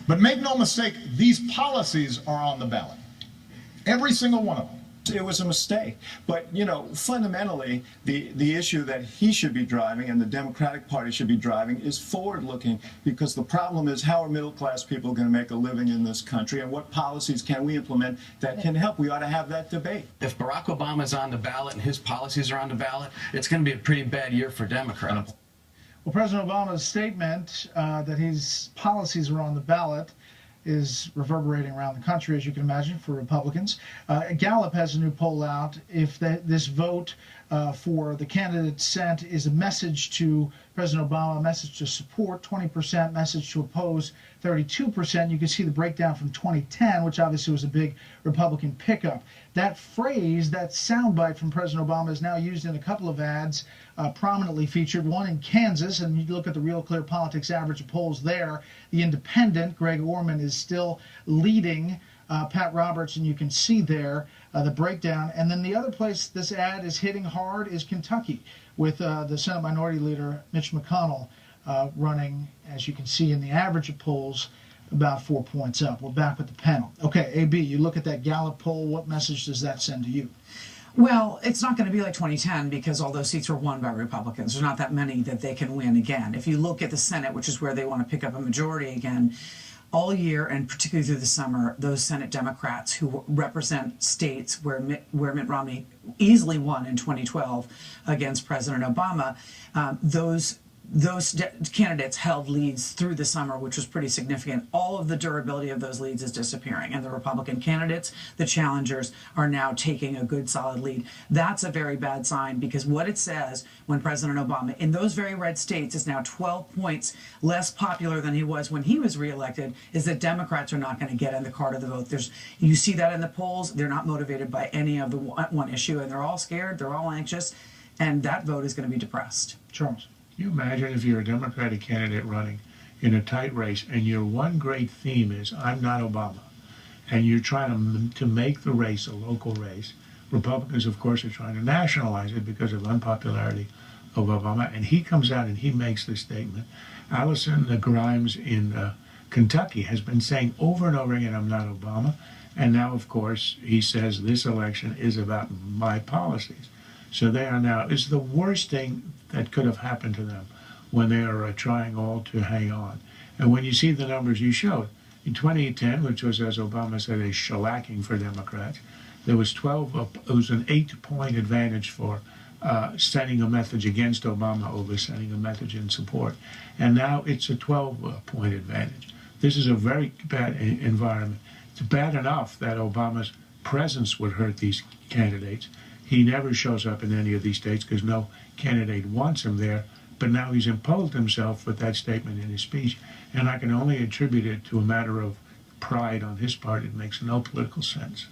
But make no mistake, these policies are on the ballot. Every single one of them. It was a mistake. But, you know, fundamentally, the issue that he should be driving and the Democratic Party should be driving is forward-looking, because the problem is, how are middle-class people going to make a living in this country, and what policies can we implement that can help? We ought to have that debate. If Barack Obama is on the ballot and his policies are on the ballot, it's going to be a pretty bad year for Democrats. Well, President Obama's statement that his policies are on the ballot is reverberating around the country, as you can imagine, for Republicans. Gallup has a new poll out. If this vote for the candidate sent is a message to President Obama, a message to support, 20%, message to oppose, 32%. You can see the breakdown from 2010, which obviously was a big Republican pickup. That phrase, that soundbite from President Obama, is now used in a couple of ads, prominently featured, one in Kansas, and you look at the Real Clear Politics average of polls there. The Independent, Greg Orman, is still leading Pat Roberts, and you can see there the breakdown. And then the other place this ad is hitting hard is Kentucky, with the Senate Minority Leader Mitch McConnell running, as you can see in the average of polls, about 4 points up. We're back with the panel. Okay, AB, you look at that Gallup poll. What message does that send to you? Well, it's not going to be like 2010, because all those seats were won by Republicans. There's not that many that they can win again. If you look at the Senate, which is where they want to pick up a majority again, all year, and particularly through the summer, those Senate Democrats who represent states where Mitt Romney easily won in 2012 against President Obama, those candidates held leads through the summer, which was pretty significant. All of the durability of those leads is disappearing, and the Republican candidates, the challengers, are now taking a good solid lead. That's a very bad sign, because what it says when President Obama in those very red states is now 12 points less popular than he was when he was reelected, is that Democrats are not going to get in the cart of the vote. You see that in the polls. They're not motivated by any of the one issue, and they're all scared, they're all anxious, and that vote is going to be depressed. Charles. Can you imagine if you're a Democratic candidate running in a tight race, and your one great theme is, I'm not Obama, and you're trying to make the race a local race? Republicans, of course, are trying to nationalize it because of unpopularity of Obama, and he comes out and he makes this statement. Allison Grimes in Kentucky has been saying over and over again, I'm not Obama, and now, of course, he says this election is about my policies. So they are now, it's the worst thing that could have happened to them when they are trying all to hang on. And when you see the numbers you showed, in 2010, which was, as Obama said, a shellacking for Democrats, there was it was an 8-point advantage for sending a message against Obama over sending a message in support. And now it's a 12-point advantage. This is a very bad environment. It's bad enough that Obama's presence would hurt these candidates. He never shows up in any of these states because no candidate wants him there. But now he's imposed himself with that statement in his speech. And I can only attribute it to a matter of pride on his part. It makes no political sense.